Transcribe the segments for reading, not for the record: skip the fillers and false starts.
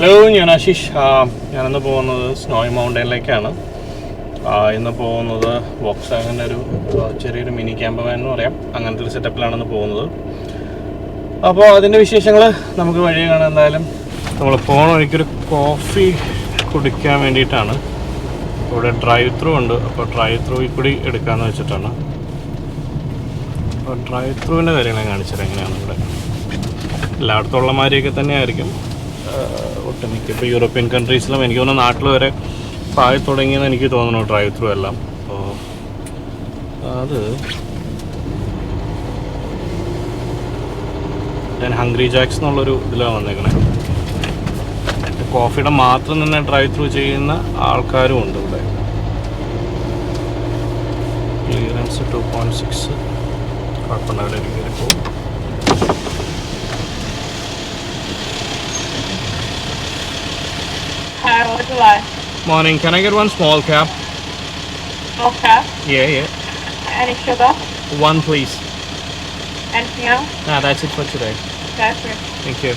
Hello, ഞാൻ ആശിഷ്. ഞാനിന്ന് പോകുന്നത് സ്നോയി മൗണ്ടനിലേക്കാണ്. ഇന്ന് പോകുന്നത് വോക്സ്വാഗൻ്റെ ഒരു ചെറിയൊരു മിനി ക്യാമ്പ് വാൻ എന്ന് പറയാം, അങ്ങനത്തെ ഒരു സെറ്റപ്പിലാണെന്ന് പോകുന്നത്. അപ്പോൾ അതിൻ്റെ വിശേഷങ്ങൾ നമുക്ക് വഴി കാണാം. എന്തായാലും നമ്മൾ പോകുന്ന വഴിക്കൊരു കോഫി കുടിക്കാൻ വേണ്ടിയിട്ടാണ്. ഇവിടെ ഡ്രൈവ് ത്രൂ ഉണ്ട്, അപ്പോൾ ഡ്രൈവ് ത്രൂവിൽ കൂടി എടുക്കാമെന്ന് വെച്ചിട്ടാണ്. അപ്പോൾ ഡ്രൈവ് ത്രൂവിൻ്റെ കാര്യങ്ങൾ ഞാൻ കാണിച്ചത് എങ്ങനെയാണ്. ഇവിടെ എല്ലായിടത്തും ഉള്ളമാരെയൊക്കെ തന്നെ ആയിരിക്കും ഒട്ടുമിക്ക. ഇപ്പോൾ യൂറോപ്യൻ കൺട്രീസിലും എനിക്ക് തോന്നുന്നു നാട്ടിൽ വരെ ആയി തുടങ്ങിയെന്ന് എനിക്ക് തോന്നുന്നു ഡ്രൈവ് ത്രൂ എല്ലാം. അപ്പോൾ അത് ഞാൻ ഹംഗ്രി ജാക്സ് എന്നുള്ളൊരു ഇതിലാണ് വന്നേക്കണേ. കോഫിയുടെ മാത്രം തന്നെ ഡ്രൈവ് ത്രൂ ചെയ്യുന്ന ആൾക്കാരും ഉണ്ട് ഇവിടെ. ക്ലിയറൻസ് 2.6 കുഴപ്പമുണ്ടാവില്ല, കയറി പോകും. Hi, what would you like? Morning, can I get one small cap? Small cup? Yeah. Any sugar? One please. Anything else? That's it for today. That's it. Thank you.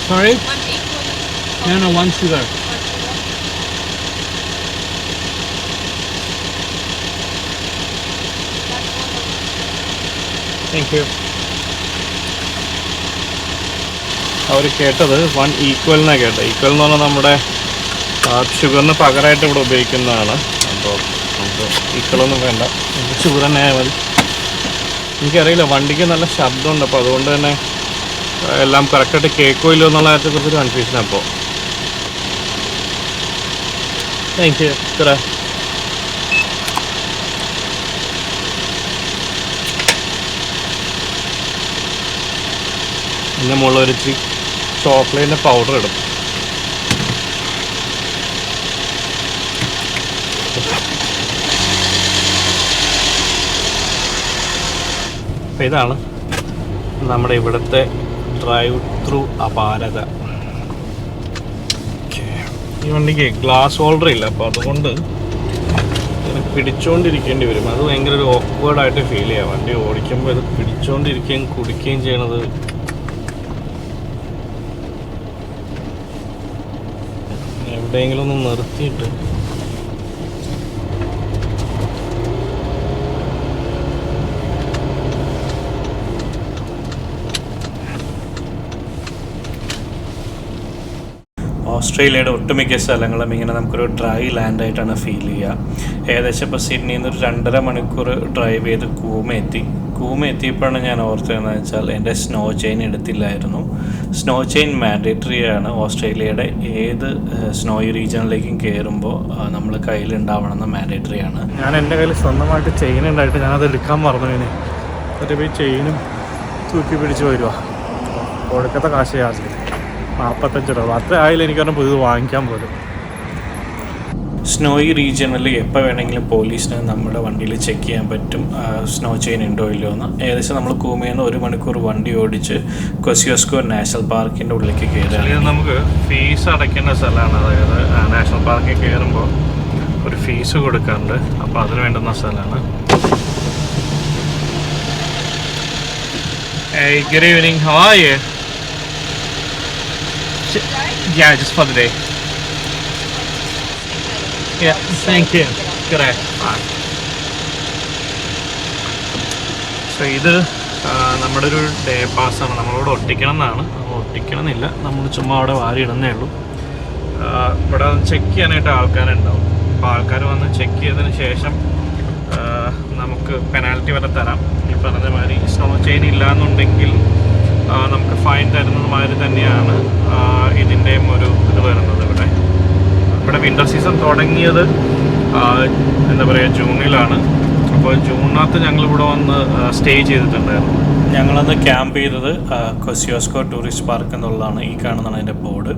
Sorry? No, one sugar. Thank you. അവർ കേട്ടത് 1 equal എന്നാണ് കേട്ടത്. Equal എന്ന് പറഞ്ഞാൽ നമ്മുടെ ഷുഗറിന് പകരമായിട്ട് ഇവിടെ ഉപയോഗിക്കുന്നതാണ്. അപ്പോൾ നമുക്ക് ഈക്വലൊന്നും വേണ്ട, ഷുഗർ തന്നെ ആയാൽ മതി. എനിക്കറിയില്ല, വണ്ടിക്ക് നല്ല ശബ്ദമുണ്ട്, അപ്പോൾ അതുകൊണ്ട് തന്നെ എല്ലാം കറക്റ്റായിട്ട് കേൾക്കോ ഇല്ലോ എന്നുള്ള കാര്യത്തെക്കുറിച്ചൊരു കൺഫ്യൂഷൻ. അപ്പോൾ താങ്ക് യു. ഇത്ര ഇതിൻ്റെ മുകളിൽ ഒരു ഇച്ചിരി ചോക്ലേറ്റിൻ്റെ പൗഡർ ഇടും. അപ്പം ഇതാണ് നമ്മുടെ ഇവിടുത്തെ ഡ്രൈവ് ത്രൂ അപാരത. ഈ വണ്ടിക്ക് ഗ്ലാസ് ഹോൾഡർ ഇല്ല, അപ്പോൾ അതുകൊണ്ട് ഇങ്ങനെ പിടിച്ചുകൊണ്ടിരിക്കേണ്ടി വരും. അത് ഭയങ്കര ഒരു ഓക്വേർഡായിട്ട് ഫീൽ ചെയ്യാം. വണ്ടി ഓടിക്കുമ്പോൾ ഇത് പിടിച്ചുകൊണ്ടിരിക്കുകയും കുടിക്കുകയും ചെയ്യണത് എവിടെയെങ്കിലും ഒന്ന് നിർത്തിയിട്ട് ഓസ്ട്രേലിയയുടെ ഒട്ടുമിക്ക സ്ഥലങ്ങളും ഇങ്ങനെ നമുക്കൊരു ഡ്രൈ ലാൻഡായിട്ടാണ് ഫീൽ ചെയ്യുക. ഏകദേശം ഇപ്പോൾ സിഡ്നിയിൽ നിന്ന് ഒരു 2.5 മണിക്കൂർ ഡ്രൈവ് ചെയ്ത് കൂമ എത്തിയപ്പോഴാണ് ഞാൻ ഓർത്തതെന്ന് വെച്ചാൽ എൻ്റെ സ്നോ ചെയിൻ എടുത്തില്ലായിരുന്നു. സ്നോ ചെയിൻ മാൻഡേറ്ററി ആണ് ഓസ്ട്രേലിയയുടെ ഏത് സ്നോയി റീജിയനിലേക്കും കയറുമ്പോൾ നമ്മൾ കയ്യിലുണ്ടാവണമെന്ന് മാൻഡേറ്ററി ആണ്. ഞാൻ എൻ്റെ കയ്യിൽ സ്വന്തമായിട്ട് ചെയിൻ ഉണ്ടായിട്ട് ഞാനത് എടുക്കാൻ മറന്നു. എന്നിട്ട് ഈ ചെയിനും തൂക്കി പിടിച്ച് വരുക. കൊടുക്കത്തെ കാശ് ചാർജ് 45 രൂപ, അത്ര ആയാലും എനിക്കറിയാം പുതിയത് വാങ്ങിക്കാൻ പോലും. സ്നോയി റീജിയണിൽ എപ്പോൾ വേണമെങ്കിലും പോലീസിന് നമ്മുടെ വണ്ടിയിൽ ചെക്ക് ചെയ്യാൻ പറ്റും സ്നോ ചെയിൻ ഉണ്ടോ ഇല്ലയോ എന്ന്. ഏകദേശം നമ്മൾ കൂമയിൽ നിന്ന് 1 മണിക്കൂർ വണ്ടി ഓടിച്ച് കൊസിയോസ്കോ നാഷണൽ പാർക്കിൻ്റെ ഉള്ളിലേക്ക് കയറുക. ഇത് നമുക്ക് ഫീസ് അടയ്ക്കേണ്ട സ്ഥലമാണ്. അതായത് നാഷണൽ പാർക്കിൽ കയറുമ്പോൾ ഒരു ഫീസ് കൊടുക്കാറുണ്ട്, അപ്പോൾ അതിന് വേണ്ടുന്ന സ്ഥലമാണ്. Hey, good evening. How are you? Yeah, just for the day. Yeah, thank you. Good day. Bye. So ഇത് നമ്മുടെ ഒരു ഡേ പാസ്സാണ്. നമ്മളിവിടെ ഒട്ടിക്കണം എന്നാണ്. ഒട്ടിക്കണമെന്നില്ല, നമ്മൾ ചുമ്മാ അവിടെ വാരി ഇടുന്നേ ഉള്ളൂ. ഇവിടെ ചെക്ക് ചെയ്യാനായിട്ട് ആൾക്കാരുണ്ടാവും. അപ്പോൾ ആൾക്കാർ വന്ന് ചെക്ക് ചെയ്തതിന് ശേഷം നമുക്ക് പെനാൽറ്റി വരെ തരാം. ഈ പറഞ്ഞ മാതിരി സ്നോ ചെയിൻ ഇല്ലയെന്നുണ്ടെങ്കിൽ നമുക്ക് ഫൈൻ തരുന്നത് മാതിരി തന്നെയാണ് ഇതിൻ്റെയും ഒരു ഇത് വരുന്നത്. ഇവിടെ വിൻ്റർ സീസൺ തുടങ്ങിയത് എന്താ പറയുക ജൂണിലാണ്. അപ്പോൾ ജൂണിനകത്ത് ഞങ്ങളിവിടെ വന്ന് സ്റ്റേ ചെയ്തിട്ടുണ്ടായിരുന്നു. ഞങ്ങളന്ന് ക്യാമ്പ് ചെയ്തത് കൊസിയോസ്കോ ടൂറിസ്റ്റ് പാർക്ക് എന്നുള്ളതാണ്. ഈ കാണുന്നതാണ് അതിൻ്റെ ബോർഡ്.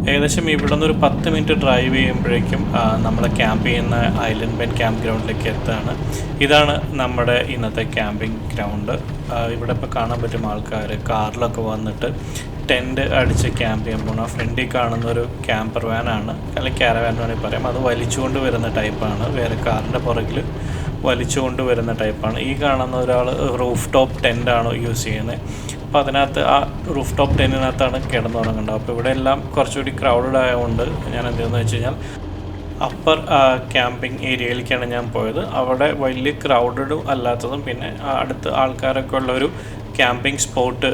ഏകദേശം ഇവിടെ നിന്ന് ഒരു 10 മിനിറ്റ് ഡ്രൈവ് ചെയ്യുമ്പോഴേക്കും നമ്മൾ ക്യാമ്പ് ചെയ്യുന്ന ഐലൻഡ് ബെൻഡ് ക്യാമ്പ് ഗ്രൗണ്ടിലേക്ക് എത്താണ്. ഇതാണ് നമ്മുടെ ഇന്നത്തെ ക്യാമ്പിംഗ് ഗ്രൗണ്ട്. ഇവിടെ ഇപ്പോൾ കാണാൻ പറ്റും ആൾക്കാർ കാറിലൊക്കെ വന്നിട്ട് ടെൻറ്റ് അടിച്ച് ക്യാമ്പ് ചെയ്യാൻ പോകണം. ഫ്രണ്ടിൽ കാണുന്നൊരു ക്യാമ്പർ വാനാണ്, അല്ലെങ്കിൽ ക്യാരവാൻ വേണമെങ്കിൽ പറയാം. അത് വലിച്ചുകൊണ്ട് വരുന്ന ടൈപ്പാണ്, വേറെ കാറിൻ്റെ പുറകിൽ വലിച്ചുകൊണ്ട് വരുന്ന ടൈപ്പാണ്. ഈ കാണുന്ന ഒരാൾ റൂഫ് ടോപ്പ് ടെൻ്റാണ് യൂസ് ചെയ്യുന്നത്. അപ്പോൾ അതിനകത്ത് ആ റൂഫ് ടോപ്പ് ടെൻറ്റിനകത്താണ് കിടന്നുറങ്ങേണ്ടത്. അപ്പോൾ ഇവിടെ എല്ലാം കുറച്ചുകൂടി ക്രൗഡഡ് ആയതുകൊണ്ട് ഞാൻ എന്തെന്ന് വെച്ച് കഴിഞ്ഞാൽ അപ്പർ ക്യാമ്പിംഗ് ഏരിയയിലേക്കാണ് ഞാൻ പോയത്. അവിടെ വലിയ ക്രൗഡഡും അല്ലാത്തതും പിന്നെ അടുത്ത് ആൾക്കാരൊക്കെ ഉള്ളൊരു ക്യാമ്പിംഗ് സ്പോട്ട്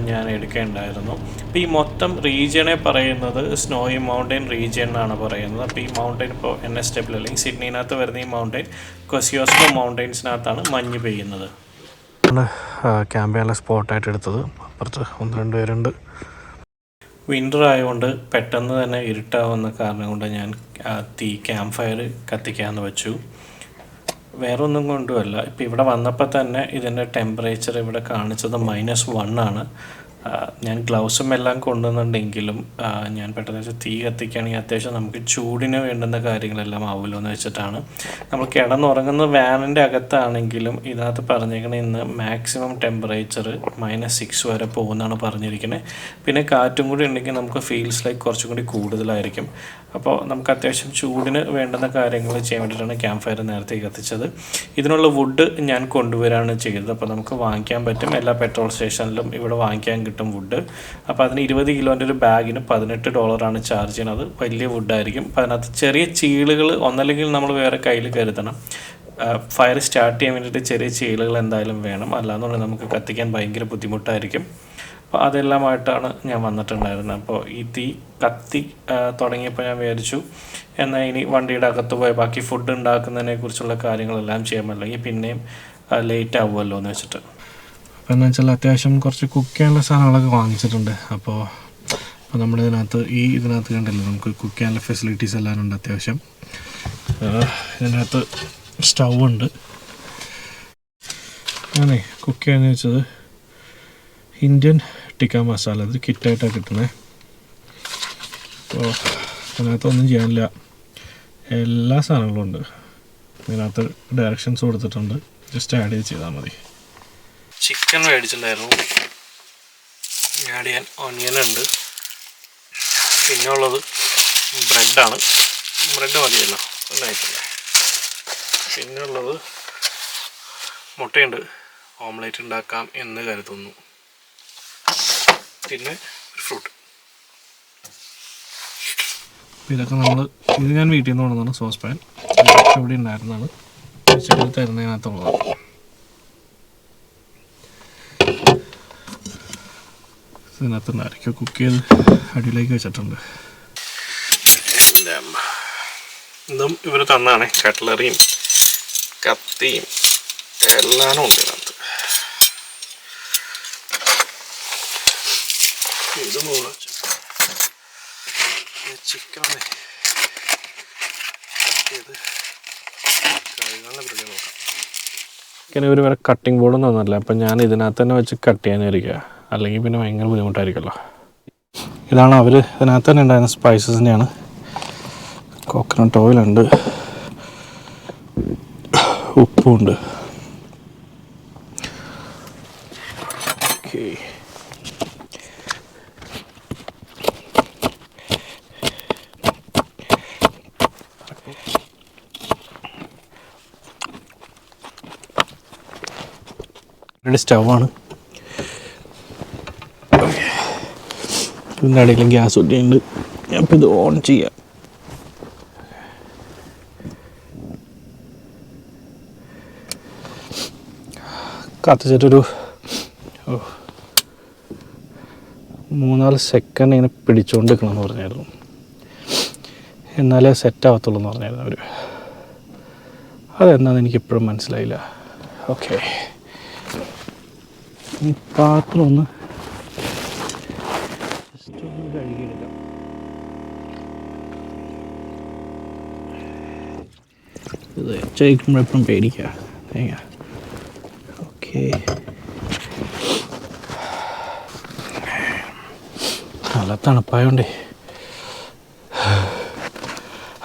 ഞാൻ എടുക്കേണ്ടായിരുന്നു. അപ്പോൾ ഈ മൊത്തം റീജിയനെ പറയുന്നത് സ്നോയി മൗണ്ടൻ റീജിയൻ എന്നാണ് പറയുന്നത്. അപ്പോൾ ഈ മൗണ്ടൻ ഇപ്പോൾ NSW അല്ലെങ്കിൽ സിഡ്നിനകത്ത് വരുന്ന ഈ മൗണ്ടൻ കൊസിയോസ്കോ മൗണ്ടൻസിനകത്താണ് മഞ്ഞ് പെയ്യുന്നത്. നമ്മൾ ക്യാമ്പ് ചെയ്യാനുള്ള സ്പോട്ടായിട്ട് എടുത്തത്. അപ്പുറത്ത് 1-2 പേരുണ്ട്. വിൻ്റർ ആയതുകൊണ്ട് പെട്ടെന്ന് തന്നെ ഇരുട്ടാവുന്ന കാരണം കൊണ്ട് ഞാൻ ക്യാമ്പ് ഫയർ കത്തിക്കാമെന്ന് വെച്ചു. വേറെ ഒന്നും കൊണ്ടുമല്ല, ഇപ്പോൾ ഇവിടെ വന്നപ്പോൾ തന്നെ ഇതിൻ്റെ ടെമ്പറേച്ചർ ഇവിടെ കാണിച്ചത് -1 ആണ്. ഞാൻ ഗ്ലൗസും എല്ലാം കൊണ്ടുവന്നുണ്ടെങ്കിലും ഞാൻ പെട്ടെന്ന് വെച്ചാൽ തീ കത്തിക്കുകയാണെങ്കിൽ അത്യാവശ്യം നമുക്ക് ചൂടിന് വേണ്ടുന്ന കാര്യങ്ങളെല്ലാം ആവുമല്ലോ എന്ന് വെച്ചിട്ടാണ്. നമ്മൾ കിടന്നുറങ്ങുന്ന വാനിൻ്റെ അകത്താണെങ്കിലും ഇതിനകത്ത് പറഞ്ഞിരിക്കുന്നത് ഇന്ന് മാക്സിമം ടെമ്പറേച്ചർ -6 വരെ പോകുന്നതാണ് പറഞ്ഞിരിക്കുന്നത്. പിന്നെ കാറ്റും കൂടി ഉണ്ടെങ്കിൽ നമുക്ക് ഫീൽസ് ലൈക്ക് കുറച്ചും കൂടി കൂടുതലായിരിക്കും. അപ്പോൾ നമുക്ക് അത്യാവശ്യം ചൂടിന് വേണ്ടുന്ന കാര്യങ്ങൾ ചെയ്യാൻ വേണ്ടിയിട്ടാണ് ക്യാമ്പ് ഫയർ നേരത്തെ കത്തിച്ചത്. ഇതിനുള്ള വുഡ് ഞാൻ കൊണ്ടുവരികയാണ് ചെയ്തത്. അപ്പോൾ നമുക്ക് വാങ്ങിക്കാൻ പറ്റും, എല്ലാ പെട്രോൾ സ്റ്റേഷനിലും ഇവിടെ വാങ്ങിക്കാൻ കിട്ടും വുഡ്. അപ്പോൾ അതിന് 20 കിലോൻ്റെ ഒരു ബാഗിന് $18 ചാർജ് ചെയ്യുന്നത്. വലിയ വുഡായിരിക്കും. അപ്പോൾ അതിനകത്ത് ചെറിയ ചീളുകൾ ഒന്നല്ലെങ്കിൽ നമ്മൾ വേറെ കയ്യിൽ കരുതണം. ഫയർ സ്റ്റാർട്ട് ചെയ്യാൻ വേണ്ടിയിട്ട് ചെറിയ ചീളുകൾ എന്തായാലും വേണം, അല്ലാന്നുണ്ടെങ്കിൽ നമുക്ക് കത്തിക്കാൻ ഭയങ്കര ബുദ്ധിമുട്ടായിരിക്കും. അപ്പോൾ അതെല്ലാമായിട്ടാണ് ഞാൻ വന്നിട്ടുണ്ടായിരുന്നത്. അപ്പോൾ ഈ തീ കത്തി തുടങ്ങിയപ്പോൾ ഞാൻ വിചാരിച്ചു എന്നാൽ ഇനി വണ്ടിയുടെ അകത്ത് പോയി ബാക്കി ഫുഡ് ഉണ്ടാക്കുന്നതിനെ കുറിച്ചുള്ള കാര്യങ്ങളെല്ലാം ചെയ്യാമല്ലോ, അല്ലെങ്കിൽ പിന്നെയും ലേറ്റ് ആവുമല്ലോ എന്ന് വെച്ചിട്ട്. അപ്പോൾ എന്ന് വെച്ചാൽ അത്യാവശ്യം കുറച്ച് കുക്ക് ചെയ്യാനുള്ള സാധനങ്ങളൊക്കെ വാങ്ങിച്ചിട്ടുണ്ട്. അപ്പോൾ നമ്മുടെ ഇതിനകത്ത് കണ്ടല്ലോ നമുക്ക് കുക്ക് ചെയ്യാനുള്ള ഫെസിലിറ്റീസ് എല്ലാം ഉണ്ട് അത്യാവശ്യം. ഇതിനകത്ത് സ്റ്റൗ ഉണ്ട്. ഞാനേ കുക്ക് ചെയ്യാന്ന് വെച്ചത് ഇന്ത്യൻ ടിക്ക മസാല, ഇത് കിറ്റായിട്ടാണ് കിട്ടുന്നത്. അപ്പോൾ അതിനകത്തൊന്നും ചെയ്യാനില്ല, എല്ലാ സാധനങ്ങളും ഉണ്ട്. ഇതിനകത്ത് ഡയറക്ഷൻസ് കൊടുത്തിട്ടുണ്ട്, ജസ്റ്റ് ആഡ് ചെയ്താൽ മതി. ചിക്കൻ മേടിച്ചിട്ടുണ്ടായിരുന്നു, ആഡ് ചെയ്യാൻ ഓണിയൻ ഉണ്ട്. പിന്നെ ഉള്ളത് ബ്രെഡാണ്, ബ്രെഡ് മതിയല്ലോ ഒന്നായിട്ടില്ല. പിന്നെ ഉള്ളത് മുട്ടയുണ്ട്, ഓംലേറ്റ് ഉണ്ടാക്കാം എന്ന് കരുതുന്നു. പിന്നെ ഒരു ഫ്രൂട്ട്. ഇതൊക്കെ ഇത് ഞാൻ വീട്ടിൽ നിന്ന് കൊണ്ടുവന്നാണ് സോസ് പാൻ. ഇതൊക്കെ ഇവിടെ ഉണ്ടായിരുന്നതാണ്, ചെറിയ തരുന്നതിനകത്തുള്ളതാണ്. ഇതിനകത്തുണ്ടായിരിക്കും കുക്ക് ചെയ്ത് അടിയിലേക്ക് വെച്ചിട്ടുണ്ട്. ഇതും ഇവർ തന്നാണ്, കട്ട്ലറിയും കത്തിയും എല്ലാം ഉണ്ട് ഇതിനകത്ത്. ഇത് ചിക്കൻ ഇവർ വേറെ കട്ടിങ് ബോർഡൊന്നും തന്നല്ല. അപ്പം ഞാൻ ഇതിനകത്ത് തന്നെ വെച്ച് കട്ട് ചെയ്യാനായിരിക്കുക, അല്ലെങ്കിൽ പിന്നെ ഭയങ്കര ബുദ്ധിമുട്ടായിരിക്കുമല്ലോ. ഇതാണ് അവർ ഇതിനകത്ത് തന്നെ ഉണ്ടായിരുന്ന സ്പൈസസിൻ്റെയാണ്. കോക്കനട്ട് ഓയിലുണ്ട്, ഉപ്പുണ്ട്. ഓക്കെ, സ്റ്റവാണ്. ഇതിൻ്റെ ഇടയിലും ഗ്യാസ് ഒട്ടിയുണ്ട്. അപ്പം ഇത് ഓൺ ചെയ്യാം. കത്തിച്ചിട്ടൊരു 3-4 സെക്കൻഡ് ഇങ്ങനെ പിടിച്ചുകൊണ്ട് നിൽക്കണമെന്ന് പറഞ്ഞായിരുന്നു, എന്നാലേ സെറ്റ് ആവത്തുള്ളൂ എന്ന് പറഞ്ഞായിരുന്നു അവർ. അതെന്താണെന്ന് എനിക്കിപ്പോഴും മനസ്സിലായില്ല. ഓക്കെ, ഈ പാത്രം ഒന്ന് ജസ്റ്റ് ഒന്ന് കഴുകിയെടുക്കാം. ഇത് ചോദിക്കുമ്പോഴെപ്പോഴും പേടിക്കുക. ഓക്കെ, നല്ല തണുപ്പായോണ്ടേ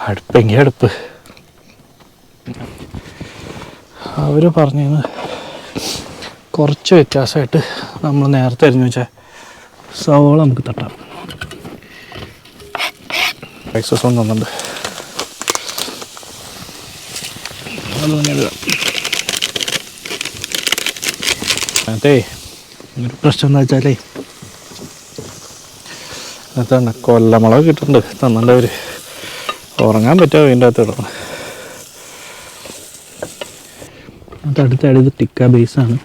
അടുപ്പെങ്കിൽ അടുപ്പ്. അവർ പറഞ്ഞത് കുറച്ച് വ്യത്യാസമായിട്ട് നമ്മൾ നേരത്തെ അരിഞ്ഞു വെച്ചാൽ സവോള നമുക്ക് തട്ടാം. എക്സസ് ഒന്നും തന്നുണ്ട്, അത് തന്നെ എടുക്കാം. അതെ ഒരു പ്രശ്നം എന്താ വെച്ചാലേ അതാണ് കൊല്ലമുളക് കിട്ടുന്നുണ്ട് തന്നിട്ട് അവർ ഉറങ്ങാൻ പറ്റുമോ അതിൻ്റെ അകത്ത് ഇടണം. അതടുത്തായിട്ട് ഇത് ടിക്ക ബേസാണ്,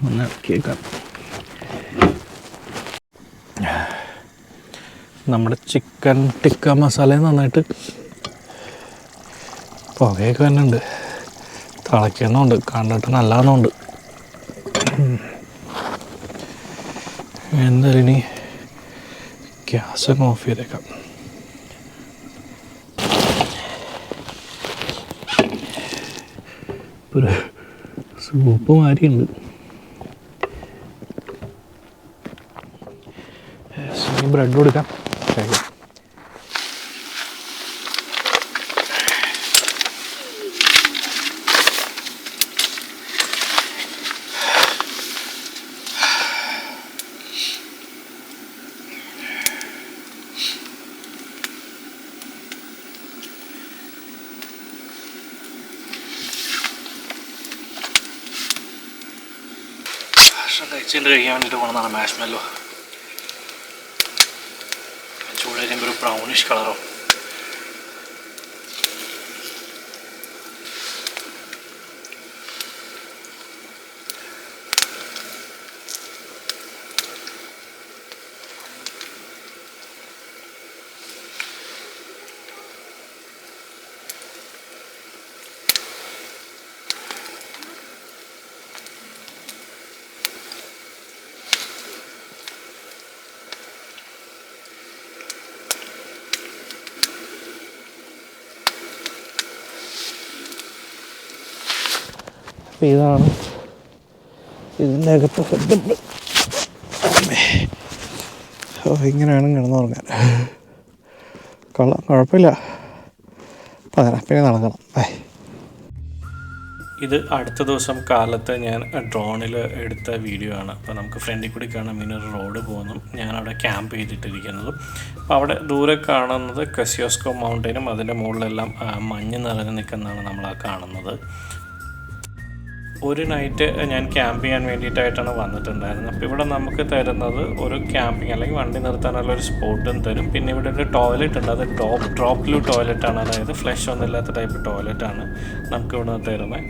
ഒന്ന് ഇറക്കിയേക്കാം. നമ്മുടെ ചിക്കൻ ടിക്ക മസാല നന്നായിട്ട് പുകയൊക്കെ തന്നെയുണ്ട്, തിളയ്ക്കുന്നുണ്ട്, കണ്ടിട്ട് നല്ലതെന്നുണ്ട്. എന്തായാലും ഇനി ഗ്യാസൊക്കെ ഓഫ് ചെയ്തേക്കാം. ഒരു സൂപ്പ് മാതിരിയുണ്ട്. ബ്രെഡ് കൊടുക്കാം. ഭക്ഷണം കഴിച്ചിട്ട് കഴിക്കാൻ വേണ്ടിയിട്ട് പോകുന്നതാണ് മാഷ്മെല്ലോ. ചൂട് കഴിയുമ്പോൾ ഒരു ബ്രൗണിഷ് കളറോ. അപ്പോൾ ഇതാണ് ഇതിൻ്റെ അകത്ത് സെറ്റപ്പ്. ഇങ്ങനെ വേണം കിടന്നുറങ്ങാൻ. കുഴപ്പമില്ല, പിന്നെ നടക്കണം. ഇത് അടുത്ത ദിവസം കാലത്ത് ഞാൻ ഡ്രോണിൽ എടുത്ത വീഡിയോ ആണ്. അപ്പോൾ നമുക്ക് ഫ്രണ്ടിൽ കൂടി കാണാം ഇങ്ങനെ ഒരു റോഡ് പോകുന്നു. ഞാനവിടെ ക്യാമ്പ് ചെയ്തിട്ടിരിക്കുന്നതും. അപ്പോൾ അവിടെ ദൂരെ കാണുന്നത് കസിയോസ്കോ മൗണ്ടനും അതിൻ്റെ മുകളിലെല്ലാം മഞ്ഞ് നിറഞ്ഞ് നിൽക്കുന്നതാണ് നമ്മൾ ആ കാണുന്നത്. ഒരു നൈറ്റ് ഞാൻ ക്യാമ്പ് ചെയ്യാൻ വേണ്ടിയിട്ടായിട്ടാണ് വന്നിട്ടുണ്ടായിരുന്നത്. അപ്പോൾ ഇവിടെ നമുക്ക് തരുന്നത് ഒരു ക്യാമ്പിങ് അല്ലെങ്കിൽ വണ്ടി നിർത്താനുള്ള ഒരു സ്പോട്ടും തരും. പിന്നെ ഇവിടെ ഒരു ടോയ്ലറ്റ് ഉണ്ട്, അത് ഡ്രോപ്പ് ടോയ്ലറ്റാണ്, അതായത് ഫ്ലഷ് ഒന്നുമില്ലാത്ത ടൈപ്പ് ടോയ്ലറ്റാണ് നമുക്ക് ഇവിടെ തരുന്നത്.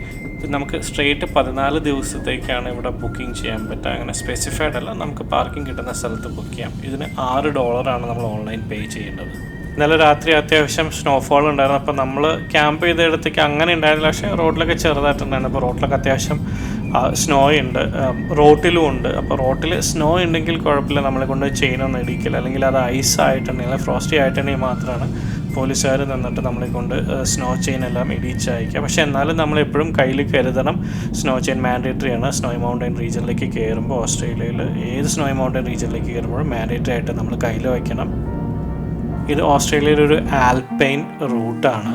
നമുക്ക് സ്ട്രെയിറ്റ് 14 ദിവസത്തേക്കാണ് ഇവിടെ ബുക്കിംഗ് ചെയ്യാൻ പറ്റുക. അങ്ങനെ സ്പെസിഫൈഡ് അല്ല, നമുക്ക് പാർക്കിംഗ് കിട്ടുന്ന സ്ഥലത്ത് ബുക്ക് ചെയ്യാം. ഇതിന് $6 നമ്മൾ ഓൺലൈൻ പേ ചെയ്യേണ്ടത്. ഇന്നലെ രാത്രി അത്യാവശ്യം സ്നോഫോൾ ഉണ്ടായിരുന്നു. അപ്പോൾ നമ്മൾ ക്യാമ്പ് ചെയ്തെടുത്തേക്ക് അങ്ങനെ ഉണ്ടായിരുന്നില്ല, പക്ഷേ റോഡിലൊക്കെ ചെറുതായിട്ടുണ്ടായിരുന്നു. അപ്പോൾ റോഡിലൊക്കെ അത്യാവശ്യം സ്നോ ഉണ്ട്, റോട്ടിലും ഉണ്ട്. അപ്പോൾ റോട്ടിൽ സ്നോ ഉണ്ടെങ്കിൽ കുഴപ്പമില്ല, നമ്മളെ കൊണ്ട് ചെയിനൊന്നും ഇടിക്കില്ല. അല്ലെങ്കിൽ അത് ഐസ് ആയിട്ടുണ്ടെങ്കിൽ ഫ്രോസ്റ്റി ആയിട്ടുണ്ടെങ്കിൽ മാത്രമാണ് പോലീസുകാർ നിന്നിട്ട് നമ്മളെ കൊണ്ട് സ്നോ ചെയിൻ എല്ലാം ഇടിച്ചയക്കുക. പക്ഷേ എന്നാലും നമ്മളെപ്പോഴും കയ്യിൽ കരുതണം. സ്നോ ചെയിൻ മാൻഡേറ്ററി ആണ്. സ്നോയ് മൗണ്ടൻ റീജിയനിലേക്ക് കയറുമ്പോൾ ഓസ്ട്രേലിയയിൽ ഏത് സ്നോയ് മൗണ്ടൻ റീജിയനിലേക്ക് കയറുമ്പോഴും മാൻഡേറ്ററി ആയിട്ട് നമ്മൾ കയ്യിൽ വയ്ക്കണം. ഇത് ഓസ്ട്രേലിയയിലെ ഒരു ആൽപൈൻ റൂട്ടാണ്.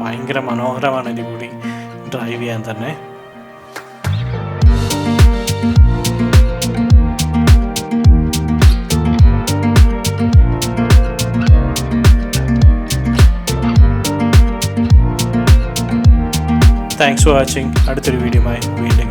ഭയങ്കര മനോഹരമാണ് ഇതിൽ കൂടി ഡ്രൈവ് ചെയ്യാൻ തന്നെ. Thanks for watching. അടുത്തൊരു വീഡിയോയുമായി വീണ്ടും